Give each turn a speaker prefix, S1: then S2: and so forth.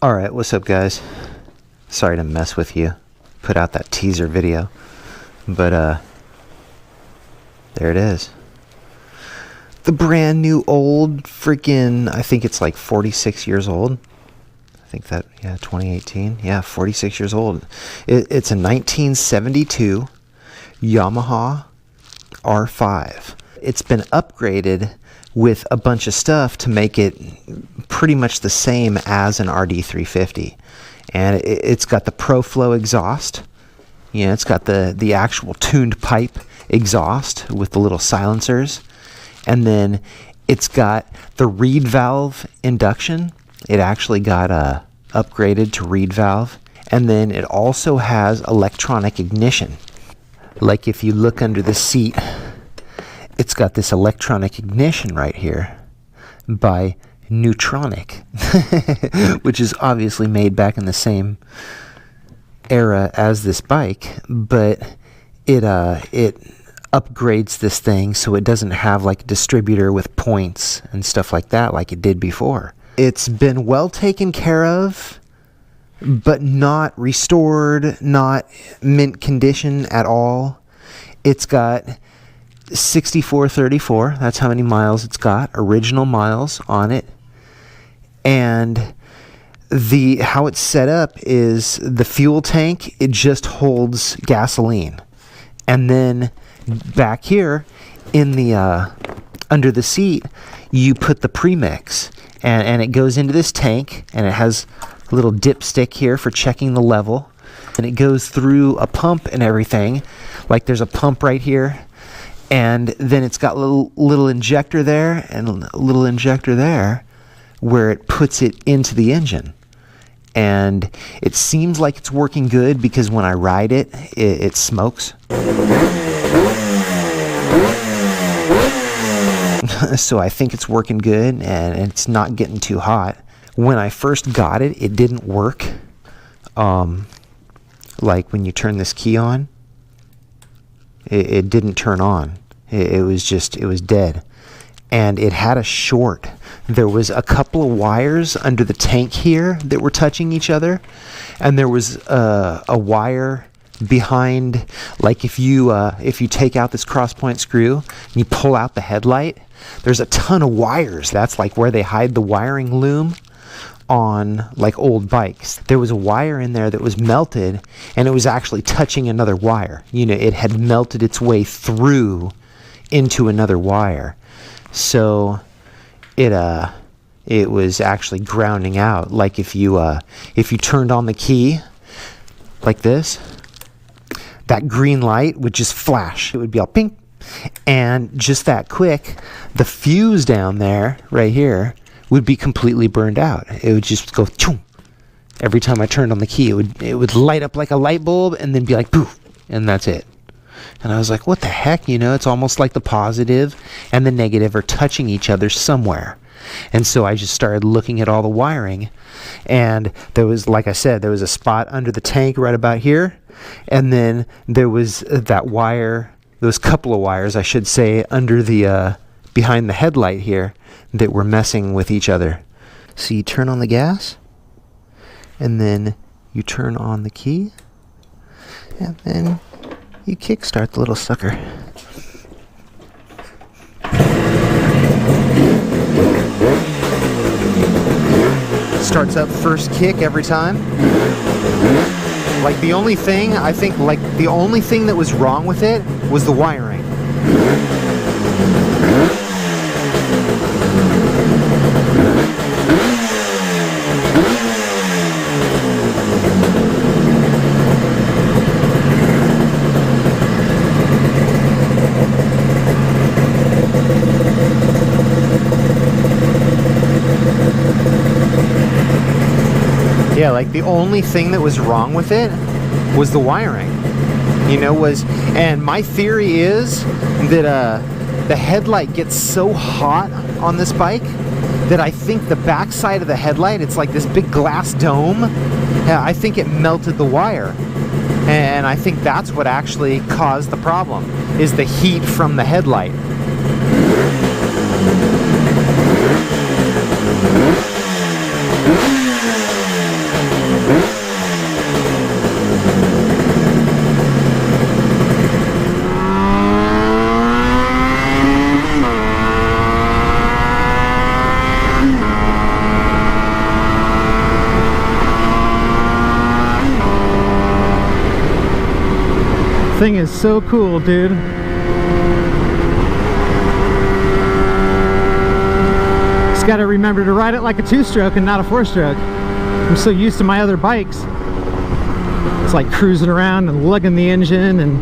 S1: Alright, what's up guys? Sorry to mess with you. Put out that teaser video. But there it is. The brand new old freaking, I think it's like 46 years old. I think that, yeah, 2018. Yeah, 46 years old. It's a 1972 Yamaha R5. It's been upgraded with a bunch of stuff to make it pretty much the same as an RD350. And it's got the ProFlow exhaust. Yeah, it's got the actual tuned pipe exhaust with the little silencers. And then it's got the reed valve induction. It actually got upgraded to reed valve. And then it also has electronic ignition. Like if you look under the seat, it's got this electronic ignition right here by Neutronic, which is obviously made back in the same era as this bike, but it upgrades this thing so it doesn't have like a distributor with points and stuff like that like it did before. It's been well taken care of, but not restored, not mint condition at all. It's got 6434, that's how many miles it's got, original miles on it. And how it's set up is the fuel tank, it just holds gasoline. And then back here in the under the seat, you put the premix, and it goes into this tank, and it has a little dipstick here for checking the level, and it goes through a pump and everything. Like there's a pump right here, and then it's got a little injector there and a little injector there where it puts it into the engine. And it seems like it's working good because when I ride it, it smokes. So I think it's working good and it's not getting too hot. When I first got it, it didn't work. Like when you turn this key on, it didn't turn on. It was dead. And it had a short. There was a couple of wires under the tank here that were touching each other. And there was a wire behind, like if you take out this cross point screw and you pull out the headlight, there's a ton of wires. That's like where they hide the wiring loom on like old bikes. There was a wire in there that was melted, and it was actually touching another wire. You know, it had melted its way through into another wire. So it was actually grounding out. Like if you turned on the key like this, that green light would just flash. It would be all pink. And just that quick, the fuse down there, right here, would be completely burned out. It would just go choom. Every time I turned on the key, it would light up like a light bulb and then be like poof, and that's it. And I was like, what the heck? You know, it's almost like the positive and the negative are touching each other somewhere. And so I just started looking at all the wiring, and there was, like I said, there was a spot under the tank right about here, and then there was that wire, those couple of wires, I should say, under the behind the headlight here that were messing with each other. So you turn on the gas, and then you turn on the key, and then you kickstart the little sucker. Starts up first kick every time. Like the only thing, I think, like the only thing that was wrong with it was the wiring. Yeah, like the only thing that was wrong with it was the wiring. You know, and my theory is that the headlight gets so hot on this bike that I think the backside of the headlight, it's like this big glass dome. Yeah, I think it melted the wire. And I think that's what actually caused the problem, is the heat from the headlight.
S2: Thing is so cool, dude. Just gotta remember to ride it like a 2-stroke and not a 4-stroke. I'm so used to my other bikes. It's like cruising around and lugging the engine and